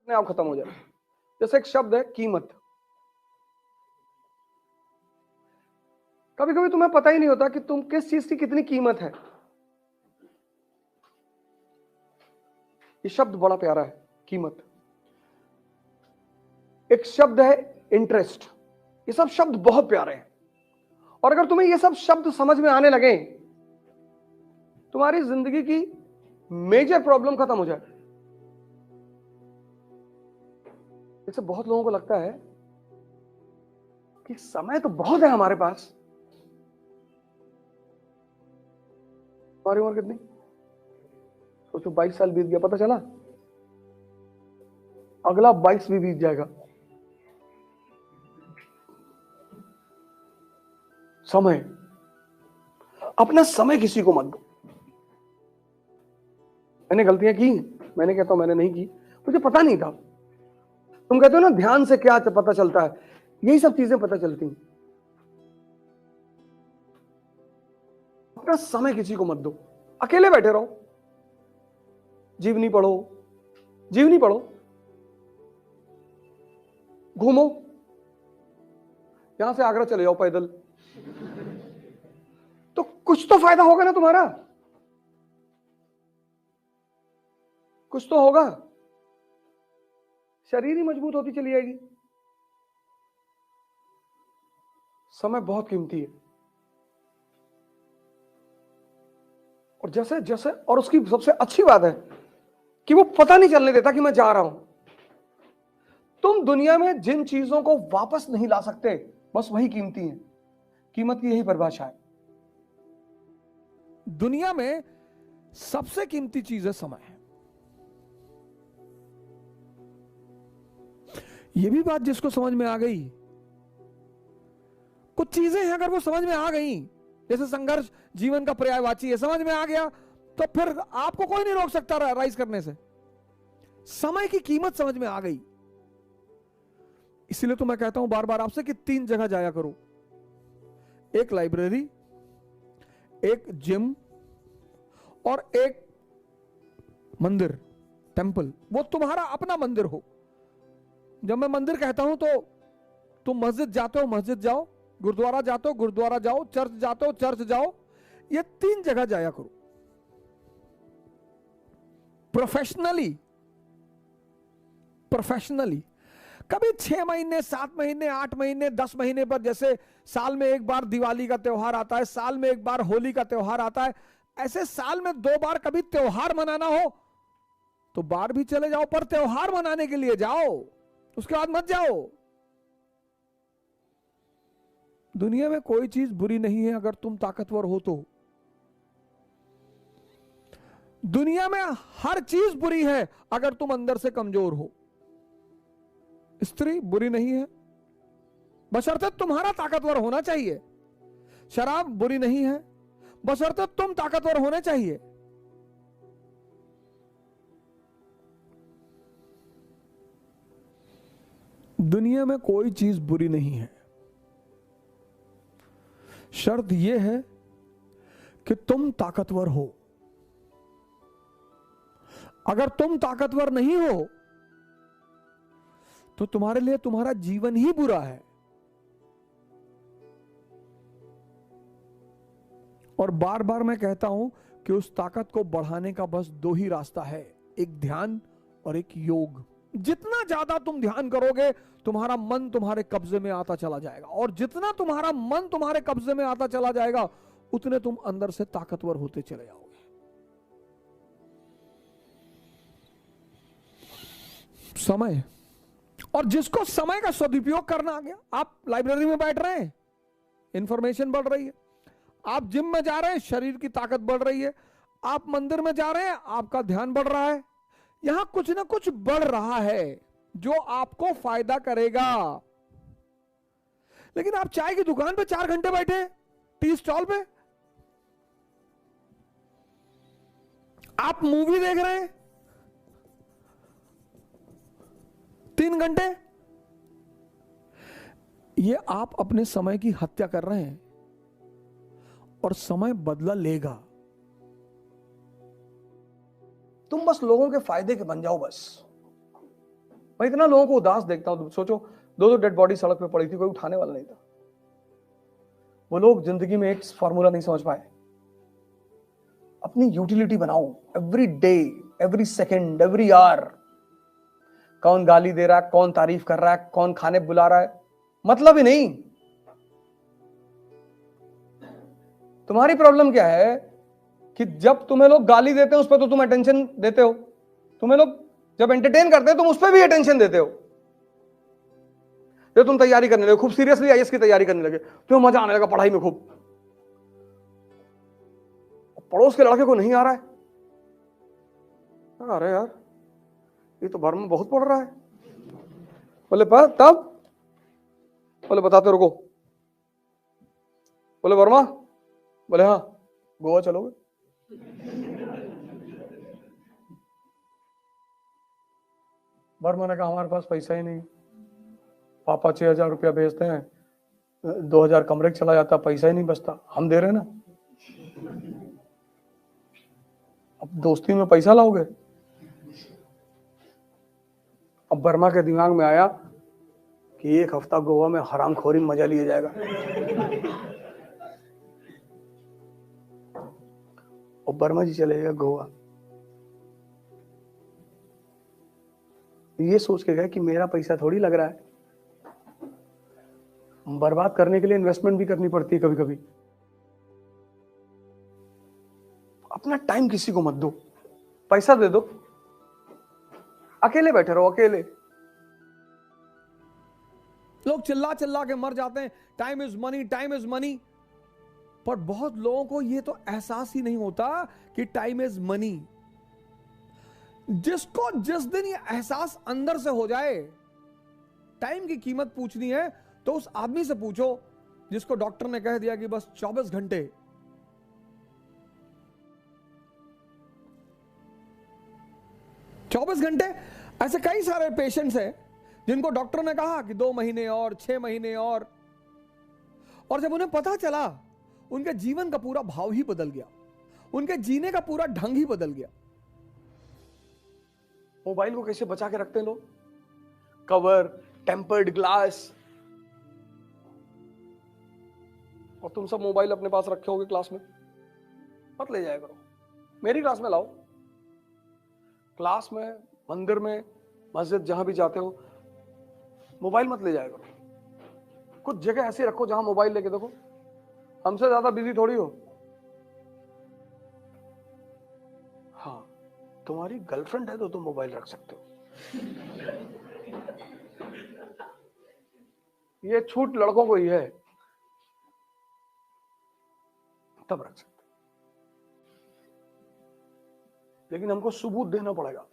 अपने आप खत्म हो जाए। जैसे एक शब्द है कीमत। कभी कभी तुम्हें पता ही नहीं होता कि तुम किस चीज की कितनी कीमत है। ये शब्द बड़ा प्यारा है, कीमत। एक शब्द है इंटरेस्ट। ये सब शब्द बहुत प्यारे हैं, और अगर तुम्हें ये सब शब्द समझ में आने लगे, तुम्हारी जिंदगी की मेजर प्रॉब्लम खत्म हो जाए। जैसे बहुत लोगों को लगता है कि समय तो बहुत है हमारे पास। हमारी उम्र कितनी? सोचो, 22 साल बीत गया, पता चला अगला 22 भी बीत जाएगा। समय, अपना समय किसी को मत दो। मैंने गलतियां की, मैंने कहता हूं मैंने नहीं की, मुझे पता नहीं था। तुम कहते हो ना ध्यान से क्या पता चलता है, यही सब चीजें पता चलती हैं। अपना समय किसी को मत दो। अकेले बैठे रहो, जीवनी पढ़ो, जीवनी पढ़ो, घूमो, यहां से आगरा चले जाओ पैदल, तो कुछ तो फायदा होगा ना तुम्हारा, कुछ तो होगा। शरीर ही मजबूत होती चली जाएगी। समय बहुत कीमती है। और जैसे जैसे, और उसकी सबसे अच्छी बात है कि वो पता नहीं चलने देता कि मैं जा रहा हूं। तुम दुनिया में जिन चीजों को वापस नहीं ला सकते, बस वही कीमती है। कीमत की यही परिभाषा है। दुनिया में सबसे कीमती चीज है समय। यह भी बात जिसको समझ में आ गई, कुछ चीजें हैं अगर वो समझ में आ गई, जैसे संघर्ष जीवन का पर्यायवाची है, समझ में आ गया तो फिर आपको कोई नहीं रोक सकता राइज करने से। समय की कीमत समझ में आ गई, इसलिए तो मैं कहता हूं बार बार आपसे कि 3 जगह जाया करो। एक लाइब्रेरी, एक जिम, और एक मंदिर, टेंपल। वो तुम्हारा अपना मंदिर हो। जब मैं मंदिर कहता हूं तो तुम मस्जिद जाते हो, मस्जिद जाओ, गुरुद्वारा जाते हो, गुरुद्वारा जाओ, चर्च जाते हो, चर्च जाओ। ये 3 जगह जाया करो। प्रोफेशनली, प्रोफेशनली कभी 6 महीने, 7 महीने, 8 महीने, 10 महीने पर, जैसे साल में एक बार दिवाली का त्योहार आता है, साल में एक बार होली का त्योहार आता है, ऐसे साल में 2 बार कभी त्योहार मनाना हो तो बाहर भी चले जाओ, पर त्योहार मनाने के लिए जाओ, उसके बाद मत जाओ। दुनिया में कोई चीज बुरी नहीं है अगर तुम ताकतवर हो तो। दुनिया में हर चीज बुरी है अगर तुम अंदर से कमजोर हो। स्त्री बुरी नहीं है बशर्ते तुम्हारा ताकतवर होना चाहिए। शराब बुरी नहीं है बशर्ते तुम ताकतवर होने चाहिए। दुनिया में कोई चीज बुरी नहीं है, शर्त यह है कि तुम ताकतवर हो। अगर तुम ताकतवर नहीं हो तो तुम्हारे लिए तुम्हारा जीवन ही बुरा है। और बार बार मैं कहता हूं कि उस ताकत को बढ़ाने का बस 2 ही रास्ता है, एक ध्यान और एक योग। जितना ज्यादा तुम ध्यान करोगे, तुम्हारा मन तुम्हारे कब्जे में आता चला जाएगा, और जितना तुम्हारा मन तुम्हारे कब्जे में आता चला जाएगा, उतने तुम अंदर से ताकतवर होते चले जाओगे। समय, और जिसको समय का सदुपयोग करना आ गया, आप लाइब्रेरी में बैठ रहे हैं, इंफॉर्मेशन बढ़ रही है। आप जिम में जा रहे हैं, शरीर की ताकत बढ़ रही है। आप मंदिर में जा रहे हैं, आपका ध्यान बढ़ रहा है। यहां कुछ ना कुछ बढ़ रहा है जो आपको फायदा करेगा। लेकिन आप चाय की दुकान पे 4 घंटे बैठे, टी स्टॉल पे, आप मूवी देख रहे हैं 3 घंटे, ये आप अपने समय की हत्या कर रहे हैं, और समय बदला लेगा। तुम बस लोगों के फायदे के बन जाओ बस। मैं इतना लोगों को उदास देखता हूं, सोचो दो डेड बॉडी सड़क पे पड़ी थी, कोई उठाने वाला नहीं था। वो लोग जिंदगी में एक फॉर्मूला नहीं समझ पाए। अपनी यूटिलिटी बनाओ, every day, every second, every hour. कौन गाली दे रहा है, कौन तारीफ कर रहा है, कौन खाने बुला रहा है, मतलब ही नहीं। तुम्हारी प्रॉब्लम क्या है कि जब तुम्हें लोग गाली देते हैं उस पर तो तुम अटेंशन देते हो, तुम्हें लोग जब एंटरटेन करते हैं तुम उस पर भी अटेंशन देते हो। जब तुम तैयारी करने लगे, खूब सीरियसली आईएएस की तैयारी करने लगे, तुम्हें मजा आने लगा पढ़ाई में खूब, पड़ोस के लड़के को नहीं आ रहा है, अरे यार ये तो भर में बहुत पढ़ रहा है। बोले तब, बोले बताते रुको। बोले वर्मा, बोले हाँ गोवा चलोगे? वर्मा ने कहा हमारे पास पैसा ही नहीं, पापा 6,000 रुपया भेजते हैं, 2,000 कमरे का चला जाता, पैसा ही नहीं बचता, हम दे रहे ना, अब दोस्ती में पैसा लाओगे? अब वर्मा के दिमाग में आया कि एक हफ्ता गोवा में हरामखोरी में मजा लिया जाएगा। और वर्मा जी चले गए गोवा, ये सोच के गए कि मेरा पैसा थोड़ी लग रहा है, बर्बाद करने के लिए इन्वेस्टमेंट भी करनी पड़ती है कभी कभी। अपना टाइम किसी को मत दो, पैसा दे दो, अकेले बैठे रहो, अकेले। लोग चिल्ला चिल्ला के मर जाते हैं, time is money, time is money. पर बहुत लोगों को यह तो एहसास ही नहीं होता कि टाइम इज मनी। जिसको जिस दिन ये एहसास अंदर से हो जाए टाइम की कीमत पूछनी है, तो उस आदमी से पूछो जिसको डॉक्टर ने कह दिया कि बस 24 घंटे। ऐसे कई सारे पेशेंट्स हैं जिनको डॉक्टर ने कहा कि 2 महीने और 6 महीने और जब उन्हें पता चला उनके जीवन का पूरा भाव ही बदल गया, उनके जीने का पूरा ढंग ही बदल गया। मोबाइल को कैसे बचा के रखते हैं लोग, कवर, टेम्पर्ड ग्लास, और तुम सब मोबाइल अपने पास रखे होगे क्लास में, मत ले जाया करो, मेरी क्लास में लाओ। क्लास में, मंदिर में, मस्जिद, जहां भी जाते हो मोबाइल मत ले जाया करो। कुछ जगह ऐसी रखो जहां मोबाइल लेके देखो, हमसे ज्यादा बिजी थोड़ी हो। हाँ, तुम्हारी गर्लफ्रेंड है तो तुम मोबाइल रख सकते हो, ये छूट लड़कों को ही है, तब रख सकते, लेकिन हमको सबूत देना पड़ेगा।